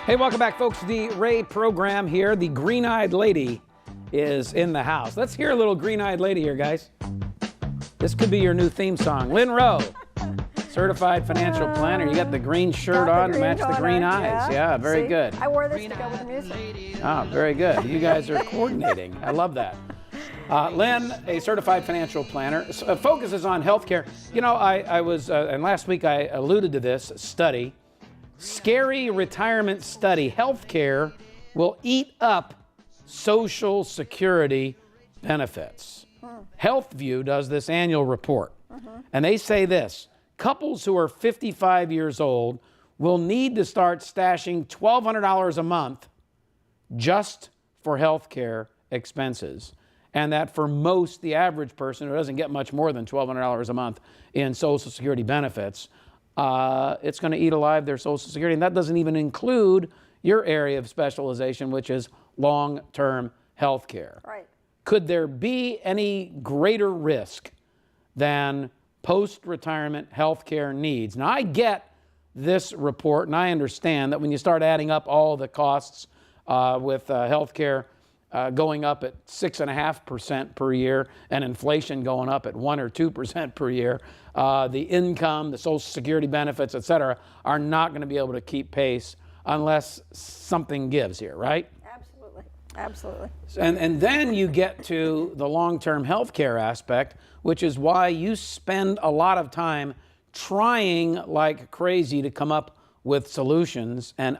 Hey, welcome back, folks. The Ray program here. The green-eyed lady is in the house. Let's hear a little green-eyed lady here, guys. This could be your new theme song. Lyn Rowe, certified financial planner. You got the green shirt on to match the green eyes. Yeah, very good. I wore this to go with the music. Ah, very good. You guys are coordinating. I love that. Lyn, a certified financial planner, focuses on healthcare. You know, I was, and last week I alluded to this study. Scary retirement study. Healthcare will eat up Social Security benefits. HealthView does this annual report, and they say this: couples who are 55 years old will need to start stashing $1,200 a month just for healthcare expenses. And that for most, the average person who doesn't get much more than $1,200 a month in Social Security benefits, it's going to eat alive their Social Security. And that doesn't even include your area of specialization, which is long-term health care. Right. Could there be any greater risk than post-retirement health care needs? Now, I get this report, and I understand that when you start adding up all the costs with health care going up at 6.5% per year and inflation going up at 1 or 2% per year, the income, the Social Security benefits, et cetera, are not going to be able to keep pace unless something gives here, right? Absolutely. Absolutely. And then you get to the long-term health care aspect, which is why you spend a lot of time trying like crazy to come up with solutions. And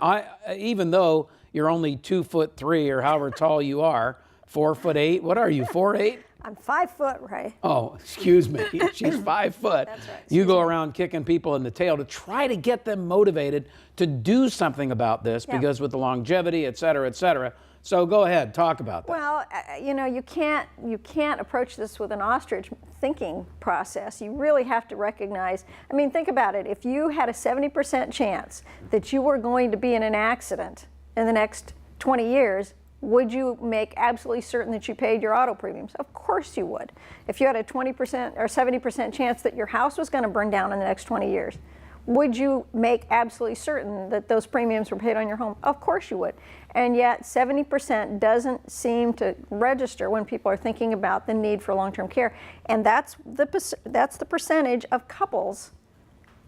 even though you're only 2'3" or however tall you are, 4'8". What are you, 4'8"? I'm 5 foot, Ray. Oh, excuse me. She's 5 foot. That's right. You go around kicking people in the tail to try to get them motivated to do something about this because with the longevity, et cetera, et cetera. So go ahead, talk about that. Well, you know, you can't approach this with an ostrich thinking process. You really have to recognize, I mean, think about it. If you had a 70% chance that you were going to be in an accident in the next 20 years, would you make absolutely certain that you paid your auto premiums? Of course you would. If you had a 20% or 70% chance that your house was going to burn down in the next 20 years, would you make absolutely certain that those premiums were paid on your home? Of course you would. And yet 70% doesn't seem to register when people are thinking about the need for long-term care. And that's the percentage of couples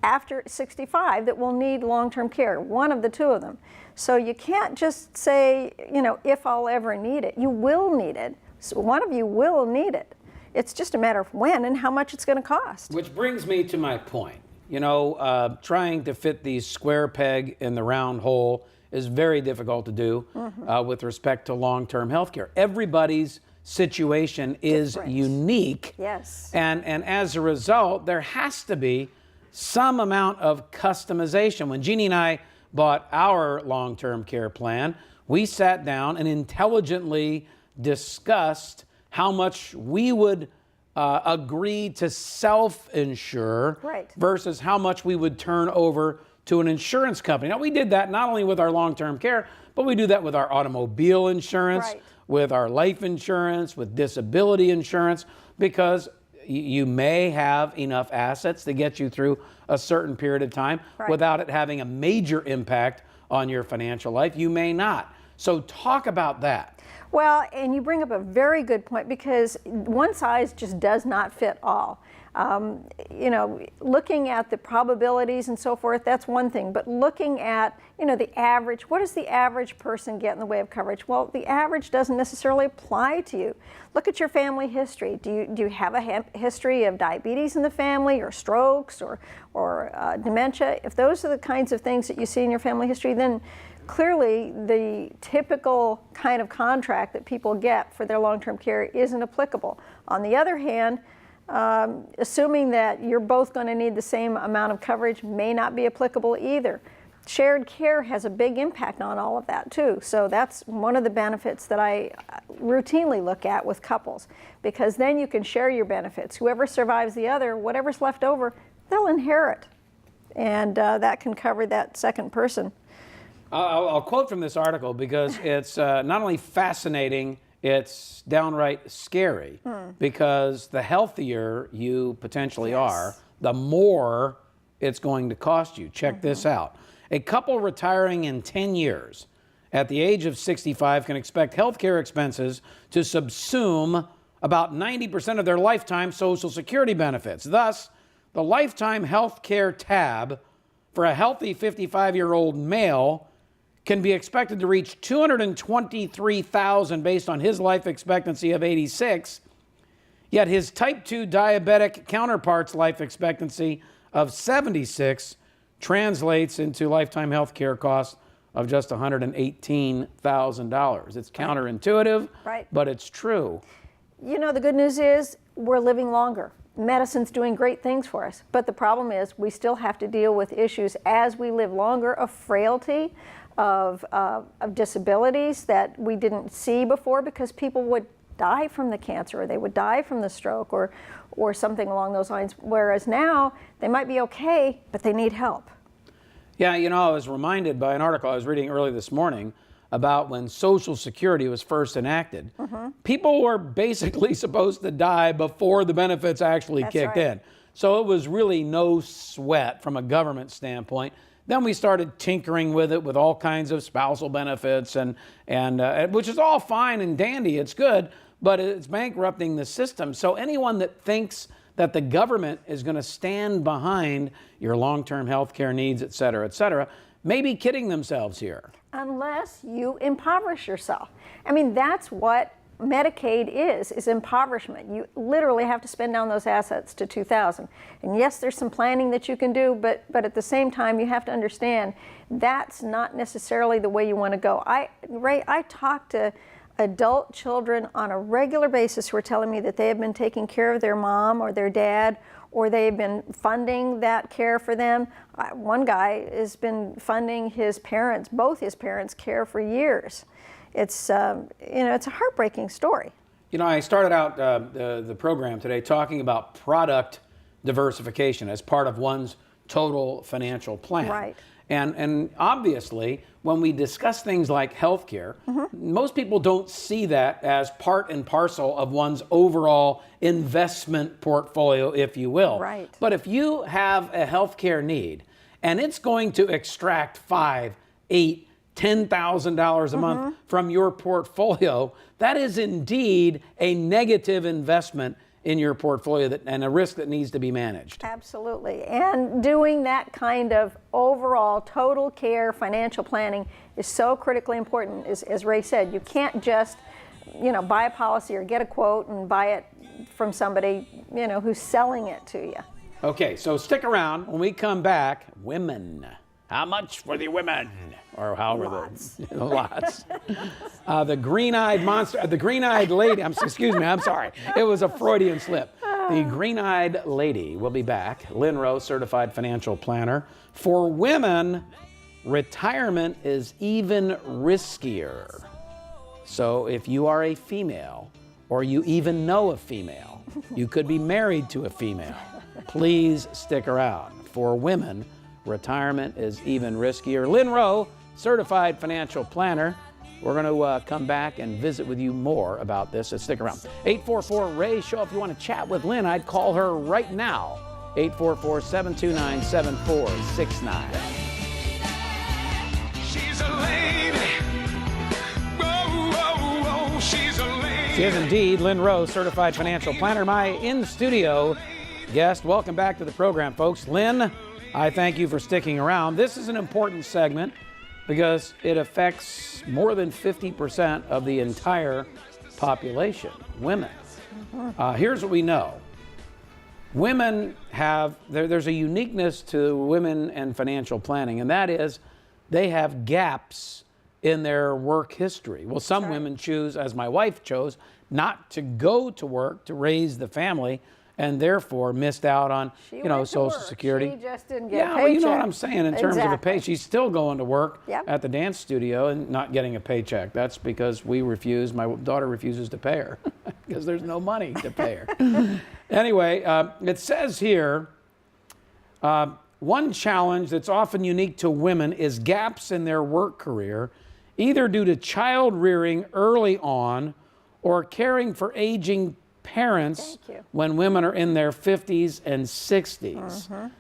after 65 that will need long-term care, one of the two of them. So you can't just say, you know, if I'll ever need it. You will need it. So one of you will need it. It's just a matter of when and how much it's going to cost. Which brings me to my point. You know, trying to fit the square peg in the round hole is very difficult to do with respect to long-term health care. Everybody's situation is unique. Yes. And as a result, there has to be some amount of customization. When Jeannie and I bought our long-term care plan, we sat down and intelligently discussed how much we would agree to self-insure versus how much we would turn over to an insurance company. Now, we did that not only with our long-term care, but we do that with our automobile insurance, with our life insurance, with disability insurance, because you may have enough assets to get you through a certain period of time without it having a major impact on your financial life. You may not. So talk about that. Well, and you bring up a very good point, because one size just does not fit all. You know, looking at the probabilities and so forth, that's one thing. But looking at, you know, the average, what does the average person get in the way of coverage? Well, the average doesn't necessarily apply to you. Look at your family history. Do you have a history of diabetes in the family, or strokes, or dementia? If those are the kinds of things that you see in your family history, then clearly the typical kind of contract that people get for their long-term care isn't applicable. On the other hand, assuming that you're both going to need the same amount of coverage may not be applicable either. Shared care has a big impact on all of that too. So that's one of the benefits that I routinely look at with couples, because then you can share your benefits. Whoever survives the other, whatever's left over, they'll inherit. And that can cover that second person. I'll quote from this article because it's not only fascinating, it's downright scary, because the healthier you potentially are, the more it's going to cost you. Check this out. A couple retiring in 10 years at the age of 65 can expect health care expenses to subsume about 90% of their lifetime Social Security benefits. Thus, the lifetime health care tab for a healthy 55-year-old male can be expected to reach $223,000 based on his life expectancy of 86, yet his type 2 diabetic counterpart's life expectancy of 76 translates into lifetime health care costs of just $118,000. It's counterintuitive, right, but it's true. You know, the good news is we're living longer. Medicine's doing great things for us, but the problem is we still have to deal with issues as we live longer of frailty, of disabilities that we didn't see before because people would die from the cancer or they would die from the stroke or something along those lines, whereas now they might be okay, but they need help. Yeah, you know, I was reminded by an article I was reading early this morning about when Social Security was first enacted. People were basically supposed to die before the benefits actually kicked in. So it was really no sweat from a government standpoint. Then we started tinkering with it with all kinds of spousal benefits, and which is all fine and dandy. It's good, but it's bankrupting the system. So anyone that thinks that the government is going to stand behind your long-term health care needs, et cetera, may be kidding themselves here. Unless you impoverish yourself. I mean, that's what Medicaid is impoverishment. You literally have to spend down those assets to $2,000. And yes, there's some planning that you can do, but at the same time, you have to understand that's not necessarily the way you want to go. Ray, I talk to adult children on a regular basis who are telling me that they have been taking care of their mom or their dad, or they've been funding that care for them. One guy has been funding his parents, both his parents' care for years. It's it's a heartbreaking story. You know, I started out the program today talking about product diversification as part of one's total financial plan. Right. And obviously, when we discuss things like healthcare, most people don't see that as part and parcel of one's overall investment portfolio, if you will. Right. But if you have a healthcare need and it's going to extract $5,000, $8,000, $10,000 a month from your portfolio, that is indeed a negative investment in your portfolio and a risk that needs to be managed. Absolutely. And doing that kind of overall total care financial planning is so critically important. As Ray said, you can't just, buy a policy or get a quote and buy it from somebody, who's selling it to you. Okay, so stick around. When we come back, women. How much for the women? Or however Lots. Lots. The green-eyed monster, the green-eyed lady, excuse me, I'm sorry. It was a Freudian slip. The green-eyed lady will be back. Lyn Rowe, certified financial planner. For women, retirement is even riskier. So if you are a female, or you even know a female, you could be married to a female, please stick around. For women, retirement is even riskier. Lyn Rowe, certified financial planner. We're going to come back and visit with you more about this. So stick around. 844-RAY Show. If you want to chat with Lyn, I'd call her right now. 844-729-7469. She's a lady. Whoa, whoa, whoa. She's a lady. She is indeed Lyn Rowe, certified financial planner. My in-studio guest. Welcome back to the program, folks. Lyn, I thank you for sticking around. This is an important segment because it affects more than 50% of the entire population, women. Here's what we know. Women have, there's a uniqueness to women and financial planning, and that is they have gaps in their work history. Well, some women choose, as my wife chose, not to go to work to raise the family, and therefore missed out on, Social Security. She just didn't get a paycheck. Well, you know what I'm saying in terms of a pay. She's still going to work at the dance studio and not getting a paycheck. That's because we refuse, my daughter refuses to pay her because there's no money to pay her. Anyway, it says here, one challenge that's often unique to women is gaps in their work career, either due to child rearing early on or caring for aging parents when women are in their 50s and 60s.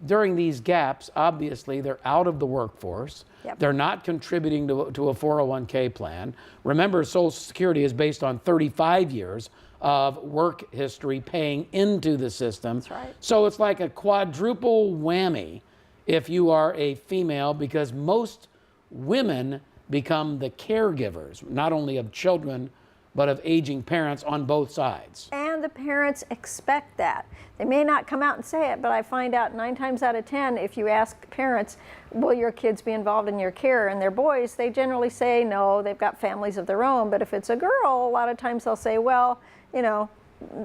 during these gaps, obviously, they're out of the workforce. Yep. They're not contributing to a 401k plan. Remember, Social Security is based on 35 years of work history paying into the system. That's right. So it's like a quadruple whammy if you are a female, because most women become the caregivers, not only of children, but of aging parents on both sides. And the parents expect that. They may not come out and say it, but I find out 9 times out of 10, if you ask parents, will your kids be involved in your care? And they're boys, they generally say no, they've got families of their own. But if it's a girl, a lot of times they'll say, well, you know,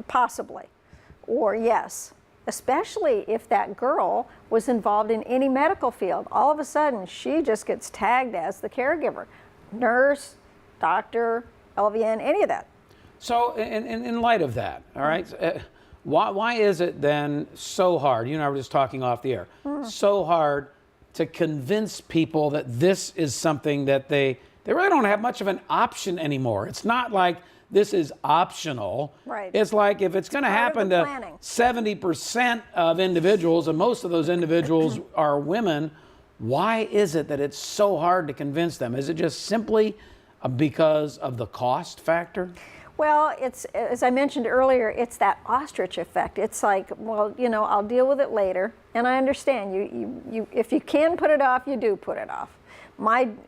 possibly, or yes. Especially if that girl was involved in any medical field. All of a sudden, she just gets tagged as the caregiver. Nurse, doctor, LVN, any of that. So in light of that, all right, why is it then so hard, you and I were just talking off the air, so hard to convince people that this is something that they really don't have much of an option anymore? It's not like this is optional. Right. It's like if it's going to happen to planning. 70% of individuals, and most of those individuals are women, why is it that it's so hard to convince them? Is it just simply because of the cost factor? Well, it's, as I mentioned earlier, it's that ostrich effect. It's like, well, you know, I'll deal with it later. And I understand, you if you can put it off, you do put it off.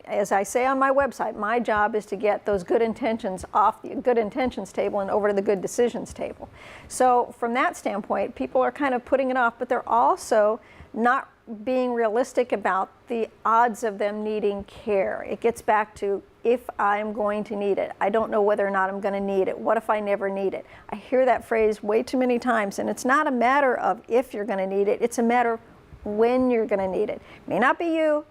As I say on my website, my job is to get those good intentions off the good intentions table and over to the good decisions table. So from that standpoint, people are kind of putting it off, but they're also not being realistic about the odds of them needing care. It gets back to, if I'm going to need it. I don't know whether or not I'm going to need it. What if I never need it? I hear that phrase way too many times, and it's not a matter of if you're going to need it, it's a matter of when you're going to need it. May not be you,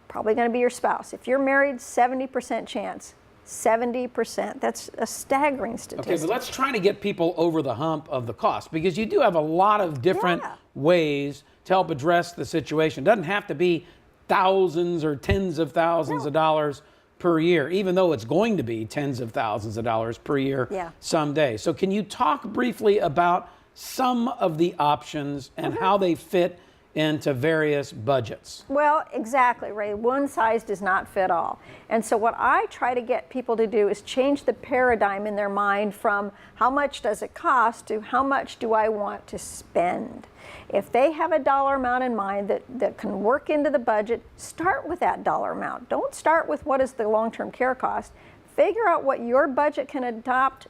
probably going to be your spouse. If you're married, 70% chance. 70%. That's a staggering statistic. Okay, but let's try to get people over the hump of the cost, because you do have a lot of different ways to help address the situation. It doesn't have to be thousands or tens of thousands of dollars per year, even though it's going to be tens of thousands of dollars per year someday. So can you talk briefly about some of the options and how they fit into various budgets? Well, exactly, Ray. One size does not fit all. And so what I try to get people to do is change the paradigm in their mind from how much does it cost to how much do I want to spend. If they have a dollar amount in mind that can work into the budget, start with that dollar amount. Don't start with what is the long-term care cost. Figure out what your budget can adopt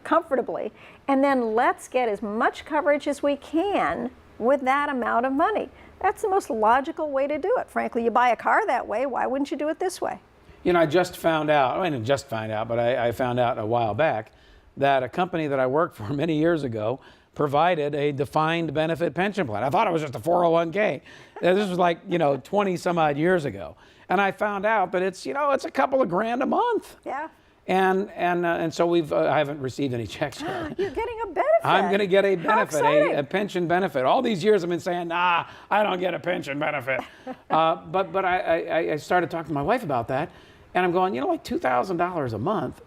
comfortably, and then let's get as much coverage as we can with that amount of money. That's the most logical way to do it. Frankly, you buy a car that way, why wouldn't you do it this way? You know, I just found out, I didn't just find out, but I found out a while back that a company that I worked for many years ago provided a defined benefit pension plan. I thought it was just a 401k. This was like, 20 some odd years ago. And I found out that it's, it's a couple of grand a month. Yeah. And so I haven't received any checks yet. You're getting a benefit. I'm going to get a How benefit, exciting. a pension benefit. All these years I've been saying, nah, I don't get a pension benefit. But I started talking to my wife about that, and I'm going, like $2,000 a month,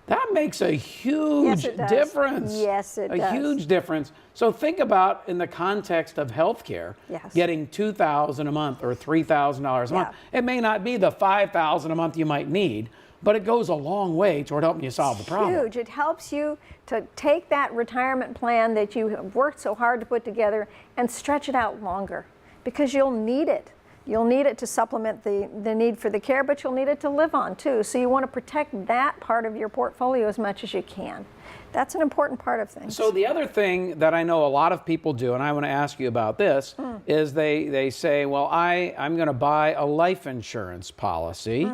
that makes a huge difference. Yes, it does. A huge difference. So think about, in the context of healthcare, getting $2,000 a month or $3,000 a month. It may not be the $5,000 a month you might need, but it goes a long way toward helping you solve the problem. Huge. It helps you to take that retirement plan that you have worked so hard to put together and stretch it out longer, because you'll need it. You'll need it to supplement the need for the care, but you'll need it to live on too. So you want to protect that part of your portfolio as much as you can. That's an important part of things. So the other thing that I know a lot of people do, and I want to ask you about this, is they say, well, I'm going to buy a life insurance policy,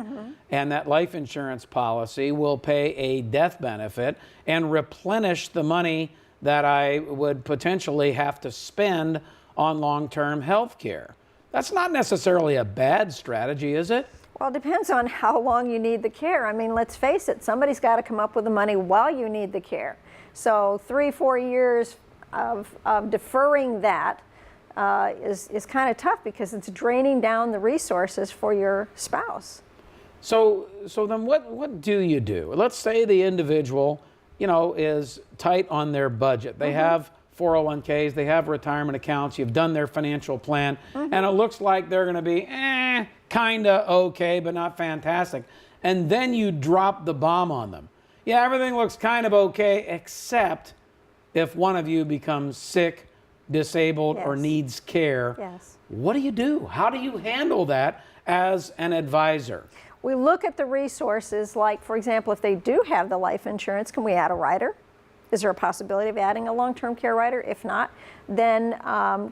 and that life insurance policy will pay a death benefit and replenish the money that I would potentially have to spend on long-term health care. That's not necessarily a bad strategy, is it? Well, it depends on how long you need the care. I mean, let's face it, somebody's got to come up with the money while you need the care. So 3-4 years of deferring that is kind of tough, because it's draining down the resources for your spouse. So then what do you do? Let's say the individual, is tight on their budget. They have 401ks, they have retirement accounts, you've done their financial plan, and it looks like they're going to be kind of okay, but not fantastic. And then you drop the bomb on them. Yeah, everything looks kind of okay, except if one of you becomes sick, disabled, or Yes. needs care. Yes. What do you do? How do you handle that as an advisor? We look at the resources, like, for example, if they do have the life insurance, can we add a rider? Is there a possibility of adding a long-term care rider? If not, then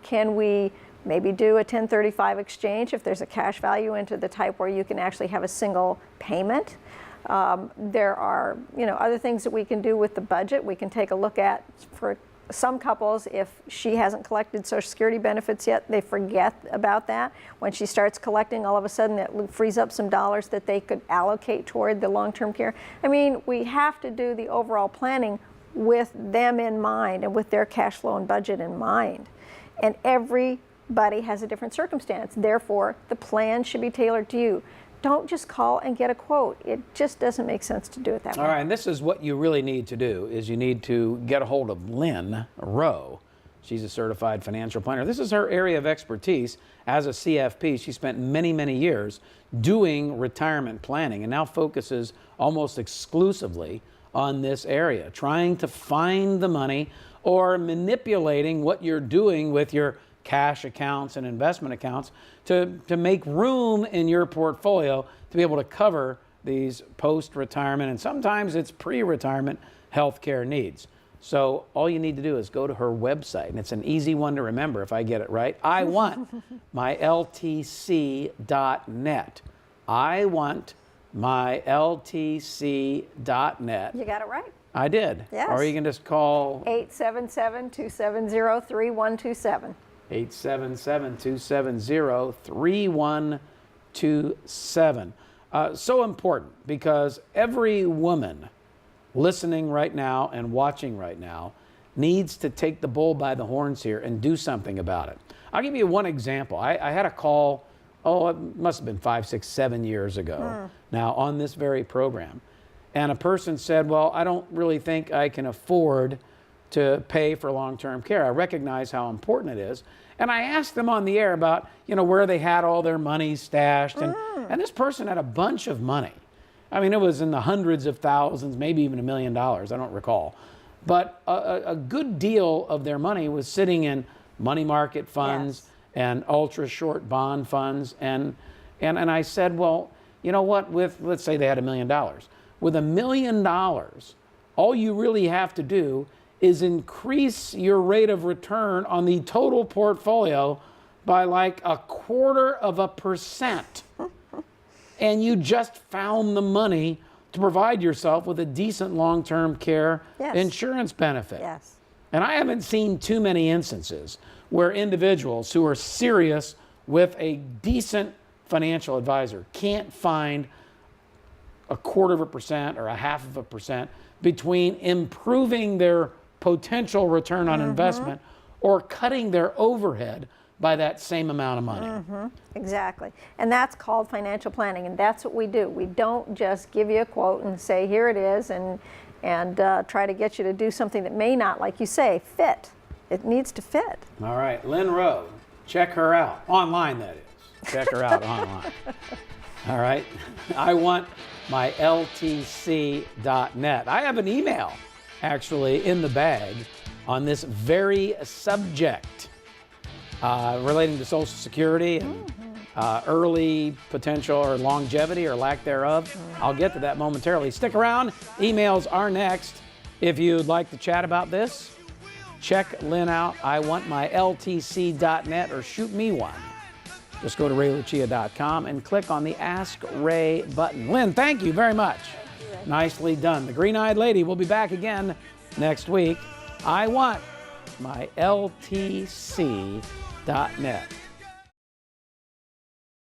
can we maybe do a 1035 exchange if there's a cash value into the type where you can actually have a single payment? There are, other things that we can do with the budget. We can take a look at, for some couples, if she hasn't collected Social Security benefits yet, they forget about that. When she starts collecting, all of a sudden that frees up some dollars that they could allocate toward the long-term care. I mean, we have to do the overall planning with them in mind and with their cash flow and budget in mind. And everybody has a different circumstance. Therefore, the plan should be tailored to you. Don't just call and get a quote. It just doesn't make sense to do it that way. All right, and this is what you really need to do, is you need to get a hold of Lyn Rowe. She's a certified financial planner. This is her area of expertise. As a CFP, she spent many, many years doing retirement planning and now focuses almost exclusively on this area, trying to find the money or manipulating what you're doing with your cash accounts and investment accounts to make room in your portfolio to be able to cover these post-retirement and sometimes it's pre-retirement healthcare needs. So all you need to do is go to her website, and it's an easy one to remember if I get it right. I want my LTC.net. I want my LTC.net. You got it right. I did. Yes. Or you can just call 877-270-3127. 877-270-3127. So important, because every woman listening right now and watching right now needs to take the bull by the horns here and do something about it. I'll give you one example. I had a call, it must have been 5, 6, 7 years ago now on this very program. And a person said, well, I don't really think I can afford to pay for long-term care. I recognize how important it is. And I asked them on the air about, where they had all their money stashed. And this person had a bunch of money. I mean, it was in the hundreds of thousands, maybe even $1 million, I don't recall. But a good deal of their money was sitting in money market funds and ultra-short bond funds. And I said, well, you know what, let's say they had $1 million. With $1 million, all you really have to do is increase your rate of return on the total portfolio by like 0.25%. And you just found the money to provide yourself with a decent long-term care insurance benefit. Yes. And I haven't seen too many instances where individuals who are serious with a decent financial advisor can't find 0.25% or 0.5% between improving their potential return on investment or cutting their overhead by that same amount of money. Exactly. And that's called financial planning, and that's what we do. We don't just give you a quote and say, here it is, and try to get you to do something that may not, like you say, fit. It needs to fit. All right, Lyn Rowe, check her out. Online, that is. Check her out online. All right. I want my LTC.net. I have an email actually in the bag on this very subject relating to Social Security and early potential or longevity or lack thereof. I'll get to that momentarily. Stick around. Emails are next. If you'd like to chat about this, check Lyn out. I want my LTC.net, or shoot me one. Just go to raylucia.com and click on the Ask Ray button. Lyn, thank you very much. Nicely done. The Green-Eyed Lady will be back again next week. I want my LTC.net.